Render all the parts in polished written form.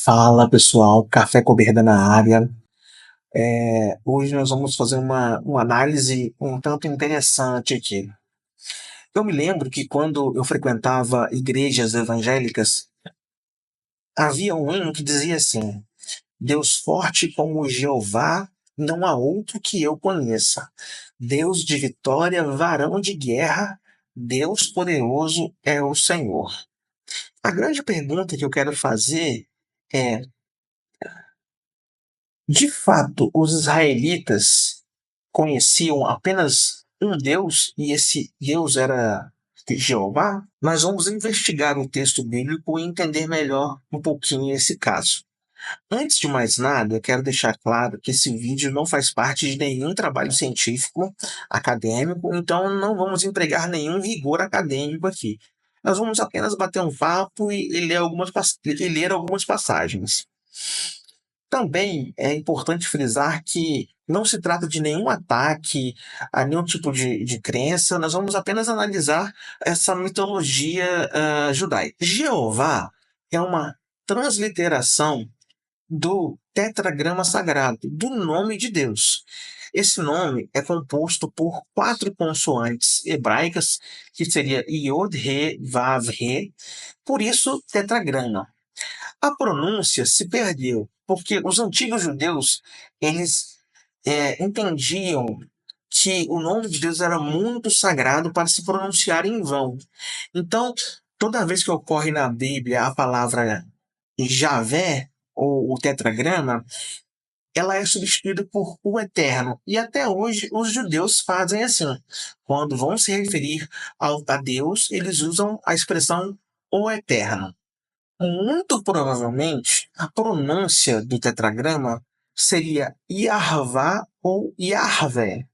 Fala pessoal, Café com Berda na área. Hoje nós vamos fazer uma análise um tanto interessante aqui. Eu me lembro que quando eu frequentava igrejas evangélicas, havia um hino que dizia assim: Deus forte como Jeová, não há outro que eu conheça. Deus de vitória, varão de guerra, Deus poderoso é o Senhor. A grande pergunta que eu quero fazer é: de fato, os israelitas conheciam apenas um Deus e esse Deus era Jeová? Nós vamos investigar o texto bíblico e entender melhor um pouquinho esse caso. Antes de mais nada, eu quero deixar claro que esse vídeo não faz parte de nenhum trabalho científico, acadêmico, então não vamos empregar nenhum rigor acadêmico aqui. Nós vamos apenas bater um papo e ler algumas passagens. Também é importante frisar que não se trata de nenhum ataque a nenhum tipo de crença, nós vamos apenas analisar essa mitologia judaica. Jeová é uma transliteração do tetragrama sagrado, do nome de Deus. Esse nome é composto por 4 consoantes hebraicas, que seria Yod, He, Vav, He, por isso tetragrama. A pronúncia se perdeu, porque os antigos judeus, eles entendiam que o nome de Deus era muito sagrado para se pronunciar em vão. Então, toda vez que ocorre na Bíblia a palavra Javé, ou o tetragrama, ela é substituída por o Eterno. E até hoje os judeus fazem assim. Quando vão se referir a Deus, eles usam a expressão o Eterno. Muito provavelmente, a pronúncia do tetragrama seria Yarvá ou Yarvé,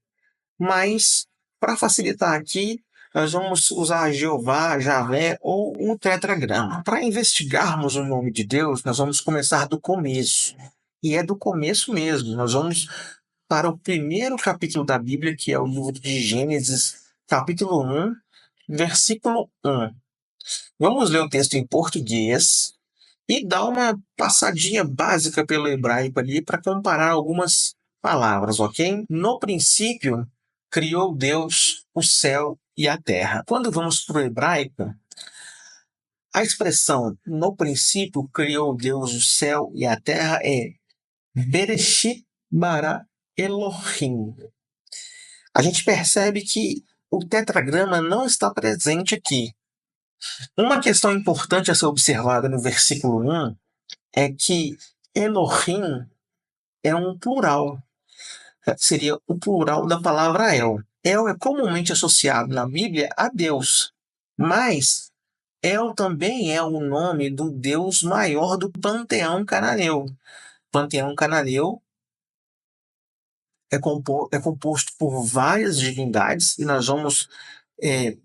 mas para facilitar aqui, nós vamos usar Jeová, Javé ou um tetragrama. Para investigarmos o nome de Deus, nós vamos começar do começo. E é do começo mesmo. Nós vamos para o primeiro capítulo da Bíblia, que é o livro de Gênesis, capítulo 1, versículo 1. Vamos ler o texto em português e dar uma passadinha básica pelo hebraico ali para comparar algumas palavras, ok? No princípio, criou Deus o céu e a terra. Quando vamos para o hebraico, a expressão no princípio criou Deus o céu e a terra é Bereshit bara Elohim. A gente percebe que o tetragrama não está presente aqui. Uma questão importante a ser observada no versículo 1 é que Elohim é um plural. Seria o plural da palavra El. El é comumente associado na Bíblia a Deus, mas El também é o nome do Deus maior do panteão cananeu. O panteão cananeu é composto por várias divindades, e nós vamos é,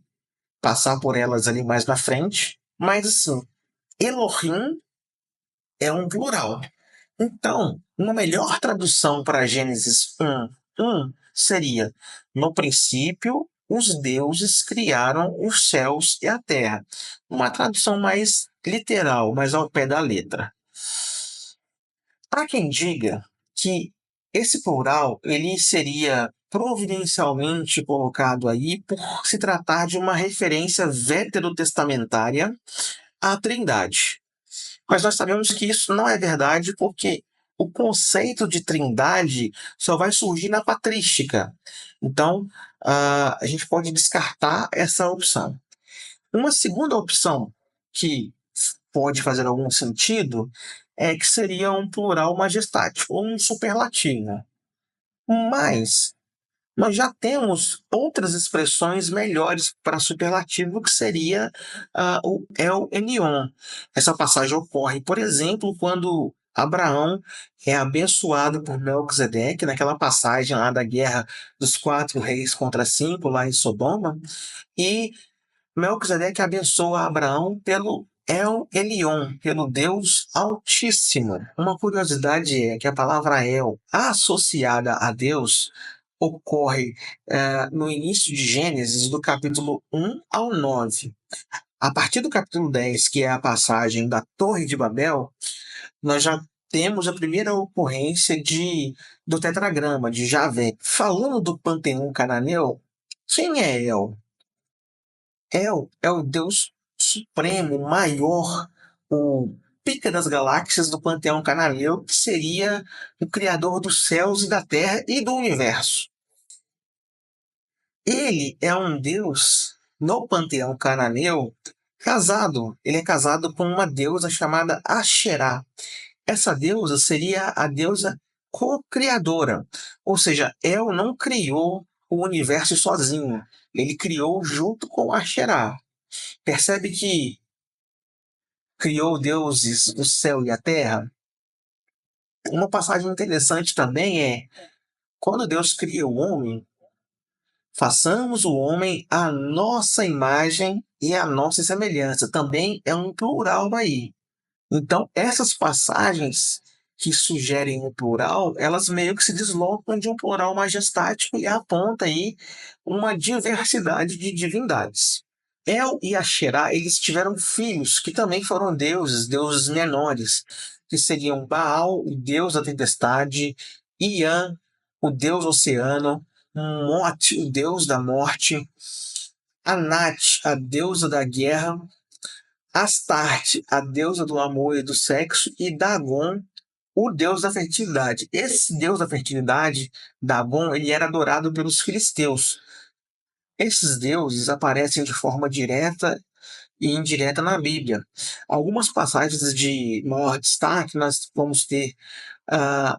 passar por elas ali mais na frente, mas assim, Elohim é um plural. Então, uma melhor tradução para Gênesis 1:1 seria: no princípio, os deuses criaram os céus e a terra. Uma tradução mais literal, mais ao pé da letra. Há quem diga que esse plural ele seria providencialmente colocado aí por se tratar de uma referência veterotestamentária à Trindade. Mas nós sabemos que isso não é verdade, porque o conceito de trindade só vai surgir na patrística. Então, a gente pode descartar essa opção. Uma segunda opção que pode fazer algum sentido é que seria um plural majestático ou um superlativo. Mas nós já temos outras expressões melhores para superlativo, que seria o El Elyon. Essa passagem ocorre, por exemplo, quando Abraão é abençoado por Melquisedeque, naquela passagem lá da guerra dos 4 reis contra 5, lá em Sodoma, e Melquisedeque abençoa Abraão pelo El Elyon, pelo Deus Altíssimo. Uma curiosidade é que a palavra El, associada a Deus, ocorre no início de Gênesis, do capítulo 1 ao 9. A partir do capítulo 10, que é a passagem da Torre de Babel, nós já temos a primeira ocorrência do tetragrama, de Javé. Falando do panteão cananeu, quem é El? El é o Deus supremo, maior, o pica das galáxias do panteão cananeu, que seria o criador dos céus e da terra e do universo. Ele é um Deus, no panteão cananeu, casado. Ele é casado com uma deusa chamada Asherá. Essa deusa seria a deusa co-criadora. Ou seja, El não criou o universo sozinho. Ele criou junto com Asherá. Percebe que criou deuses o céu e a terra? Uma passagem interessante também é quando Deus cria o homem, façamos o homem à nossa imagem e à nossa semelhança. Também é um plural aí. Então, essas passagens que sugerem um plural, elas meio que se deslocam de um plural majestático e aponta aí uma diversidade de divindades. El e Asherá, eles tiveram filhos que também foram deuses, deuses menores, que seriam Baal, o deus da tempestade, Ian, o deus oceano, Mot, o deus da morte, Anat, a deusa da guerra, Astarte, a deusa do amor e do sexo, e Dagon, o deus da fertilidade. Esse deus da fertilidade, Dagon, ele era adorado pelos filisteus. Esses deuses aparecem de forma direta e indireta na Bíblia. Algumas passagens de maior destaque, nós vamos ter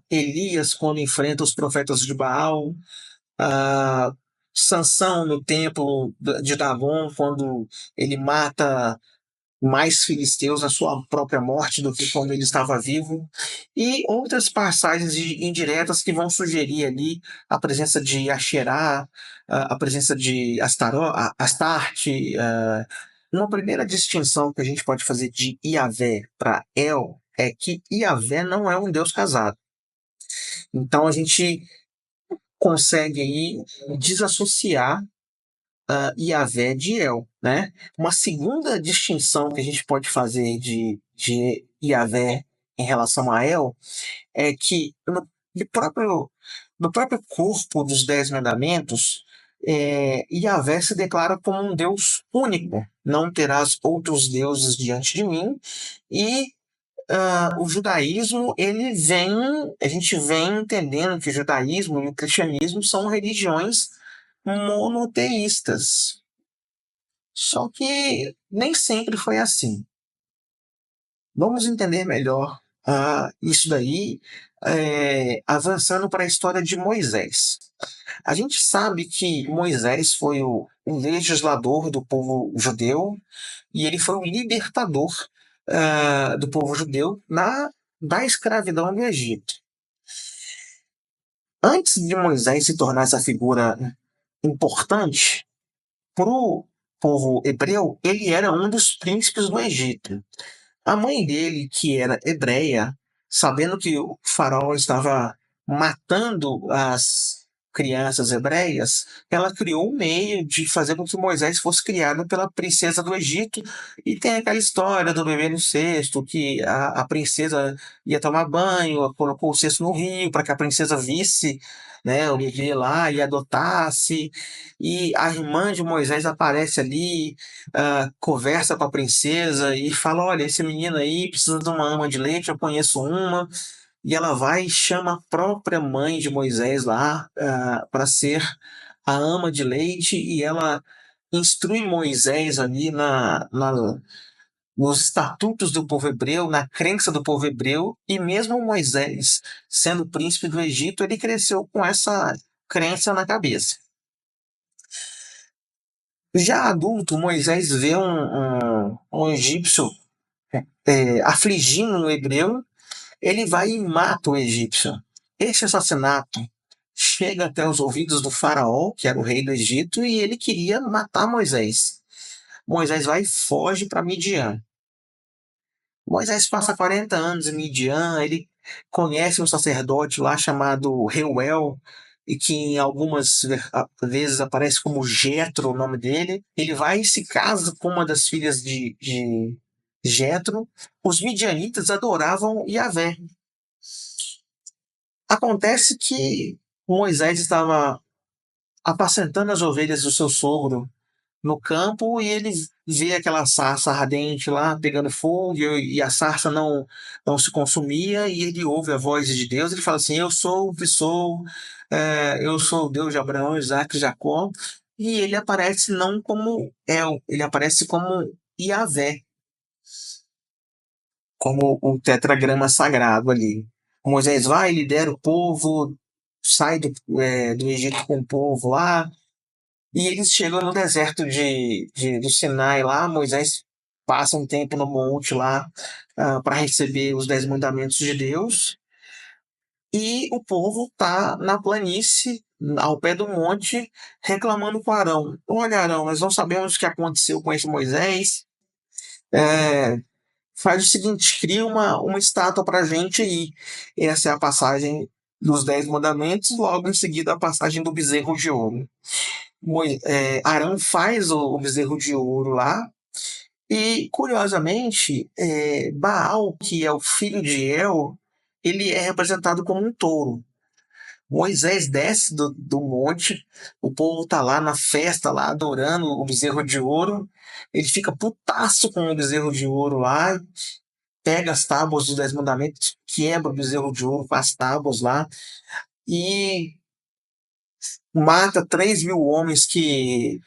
Elias quando enfrenta os profetas de Baal, Sansão no templo de Dagon, quando ele mata mais filisteus na sua própria morte do que quando ele estava vivo, e outras passagens indiretas que vão sugerir ali a presença de Asherá, a presença de Astarte. Uma primeira distinção que a gente pode fazer de Iavé para El é que Iavé não é um Deus casado. Então a gente consegue aí desassociar Iavé de El, né? Uma segunda distinção que a gente pode fazer de Iavé em relação a El é que no próprio corpo dos Dez Mandamentos, Iavé se declara como um Deus único. Não terás outros deuses diante de mim. E o judaísmo, a gente vem entendendo que o judaísmo e o cristianismo são religiões monoteístas. Só que nem sempre foi assim. Vamos entender melhor isso daí, avançando para a história de Moisés. A gente sabe que Moisés foi o legislador do povo judeu e ele foi o libertador do povo judeu da escravidão do Egito. Antes de Moisés se tornar essa figura importante para o povo hebreu, ele era um dos príncipes do Egito. A mãe dele, que era hebreia, sabendo que o faraó estava matando as crianças hebreias, ela criou um meio de fazer com que Moisés fosse criado pela princesa do Egito. E tem aquela história do bebê no cesto, que a princesa ia tomar banho, colocou o cesto no rio para que a princesa visse, né, o bebê lá e adotasse. E a irmã de Moisés aparece ali, conversa com a princesa e fala: olha, esse menino aí precisa de uma ama de leite, eu conheço uma. E ela vai e chama a própria mãe de Moisés lá para ser a ama de leite, e ela instrui Moisés ali nos estatutos do povo hebreu, na crença do povo hebreu, e mesmo Moisés, sendo príncipe do Egito, ele cresceu com essa crença na cabeça. Já adulto, Moisés vê um egípcio afligindo o hebreu, ele vai e mata o egípcio. Esse assassinato chega até os ouvidos do faraó, que era o rei do Egito, e ele queria matar Moisés. Moisés vai e foge para Midian. Moisés passa 40 anos em Midian, ele conhece um sacerdote lá chamado Reuel, e que em algumas vezes aparece como Jetro, o nome dele. Ele vai e se casa com uma das filhas de Jetro, os midianitas adoravam Yahvé. Acontece que Moisés estava apacentando as ovelhas do seu sogro no campo e ele vê aquela sarça ardente lá pegando fogo e a sarça não se consumia e ele ouve a voz de Deus. Ele fala assim: Eu sou o que sou, eu sou o Deus de Abraão, Isaac e Jacó. E ele aparece não como El, ele aparece como Yahvé, como o tetragrama sagrado ali. Moisés vai, lidera o povo, sai do Egito com o povo lá, e eles chegam no deserto do Sinai lá. Moisés passa um tempo no monte lá para receber os 10 mandamentos de Deus, e o povo está na planície, ao pé do monte, reclamando com Arão. Olha, Arão, nós não sabemos o que aconteceu com esse Moisés. É, faz o seguinte, cria uma estátua para a gente aí. Essa é a passagem dos 10 mandamentos, logo em seguida a passagem do bezerro de ouro. Arão faz o bezerro de ouro lá, e curiosamente, Baal, que é o filho de El, ele é representado como um touro. Moisés desce do monte, o povo tá lá na festa, lá adorando o bezerro de ouro. Ele fica putaço com o bezerro de ouro lá, pega as tábuas dos 10 mandamentos, quebra o bezerro de ouro com as tábuas lá e mata 3.000 homens que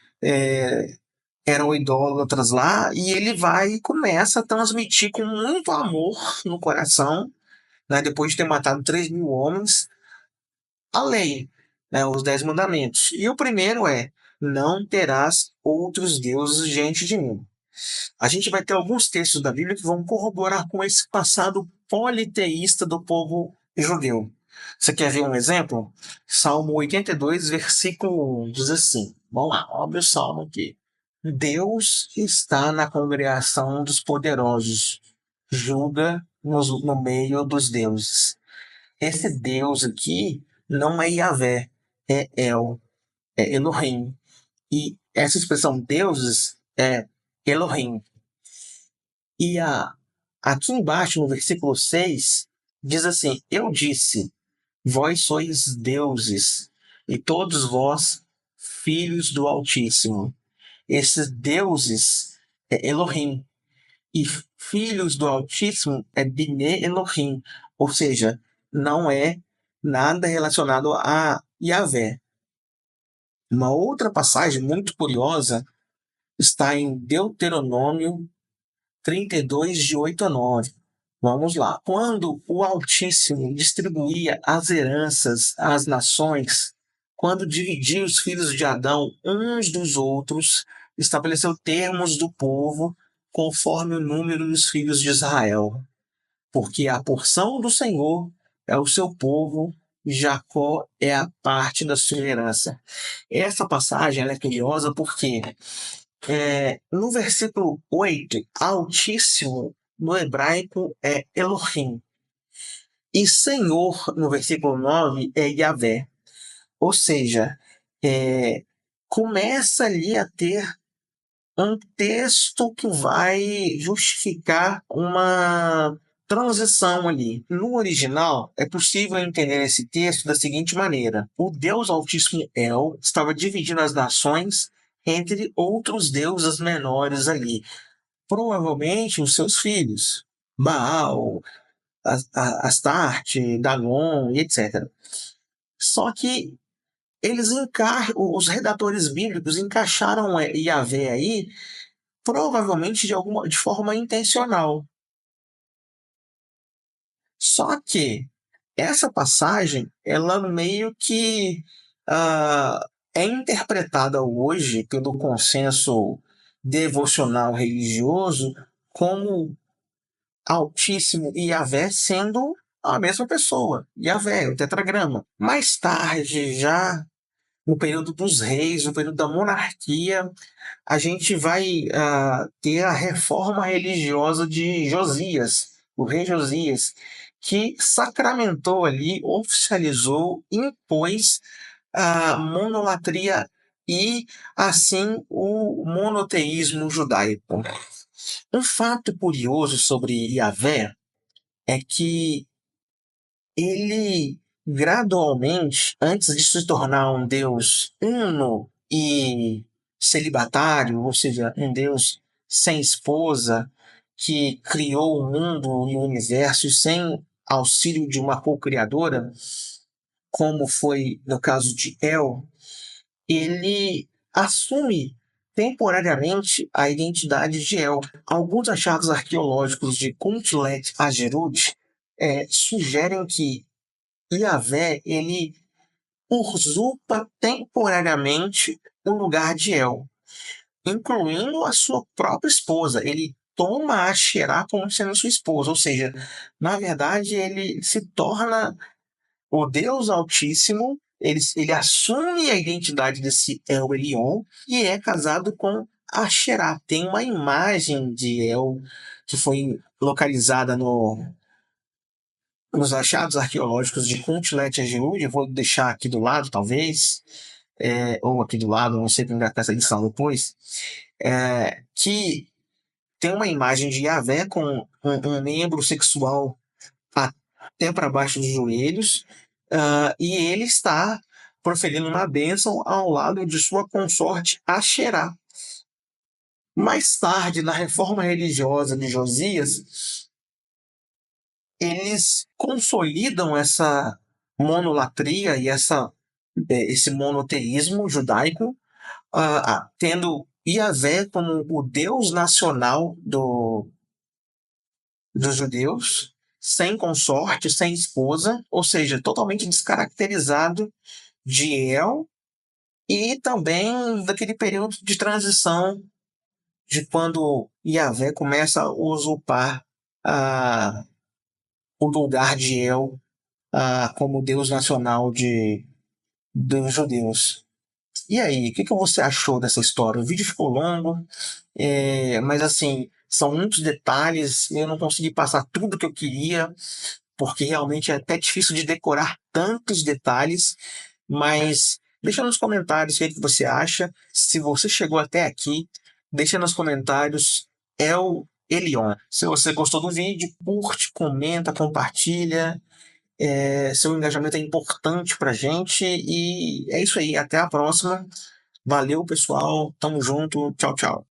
eram idólatras lá, e ele vai e começa a transmitir com muito amor no coração, né, depois de ter matado 3.000 homens, a lei, né, os 10 mandamentos. E o primeiro é: não terás outros deuses diante de mim. A gente vai ter alguns textos da Bíblia que vão corroborar com esse passado politeísta do povo judeu. Você quer ver um exemplo? Salmo 82, versículo 1, diz assim. Vamos lá, abre o salmo aqui. Deus está na congregação dos poderosos, julga no meio dos deuses. Esse Deus aqui não é Yahvé, é El, é Elohim. E essa expressão deuses é Elohim. E aqui embaixo, no versículo 6, diz assim: Eu disse, vós sois deuses, e todos vós filhos do Altíssimo. Esses deuses é Elohim, e filhos do Altíssimo é Bnei Elohim, ou seja, não é nada relacionado a Yahvé. Uma outra passagem muito curiosa está em Deuteronômio 32, de 8 a 9. Vamos lá. Quando o Altíssimo distribuía as heranças às nações, quando dividia os filhos de Adão uns dos outros, estabeleceu termos do povo conforme o número dos filhos de Israel. Porque a porção do Senhor é o seu povo, Jacó é a parte da sua herança. Essa passagem ela é curiosa porque no versículo 8, Altíssimo, no hebraico, é Elohim. E Senhor, no versículo 9, é Yahvé. Ou seja, começa ali a ter um texto que vai justificar uma transição ali. No original, é possível entender esse texto da seguinte maneira: o Deus Altíssimo El estava dividindo as nações entre outros deuses menores ali, provavelmente os seus filhos, Baal, Astarte, Dagon e etc. Só que os redatores bíblicos encaixaram Yahvé aí, provavelmente de forma intencional. Só que essa passagem, ela meio que é interpretada hoje pelo consenso devocional religioso como Altíssimo e Yahvé sendo a mesma pessoa. Yahvé, o tetragrama. Mais tarde, já no período dos reis, no período da monarquia, a gente vai ter a reforma religiosa de Josias, o rei Josias, que sacramentou ali, oficializou, impôs a monolatria e, assim, o monoteísmo judaico. Um fato curioso sobre Yahvé é que ele gradualmente, antes de se tornar um Deus uno e celibatário, ou seja, um Deus sem esposa, que criou o mundo e o universo sem auxílio de uma co-criadora, como foi no caso de El, ele assume temporariamente a identidade de El. Alguns achados arqueológicos de Kuntlet Ajerud sugerem que Yahvé ele usurpa temporariamente o lugar de El, incluindo a sua própria esposa. Ele toma a Xerá como sendo sua esposa, ou seja, na verdade ele se torna o Deus Altíssimo, ele assume a identidade desse El Elyon e é casado com Asherá. Tem uma imagem de El que foi localizada nos achados arqueológicos de Kuntlet Ajerud. Eu vou deixar aqui do lado, talvez, ou aqui do lado, não sei como vai ficar essa edição depois, que tem uma imagem de Yahvé com um membro sexual até para baixo dos joelhos, e ele está proferindo uma bênção ao lado de sua consorte Asherá. Mais tarde, na reforma religiosa de Josias, eles consolidam essa monolatria e esse monoteísmo judaico, tendo Yahvé como o Deus nacional dos judeus, sem consorte, sem esposa, ou seja, totalmente descaracterizado de El e também daquele período de transição de quando Yahvé começa a usurpar o lugar de El como Deus nacional dos judeus. E aí, o que você achou dessa história? O vídeo ficou longo, mas assim, são muitos detalhes, eu não consegui passar tudo que eu queria, porque realmente é até difícil de decorar tantos detalhes, mas deixa nos comentários o que você acha. Se você chegou até aqui, deixa nos comentários El Elyon. Se você gostou do vídeo, curte, comenta, compartilha. Seu engajamento é importante pra gente e é isso aí. Até a próxima. Valeu, pessoal. Tamo junto. Tchau, tchau.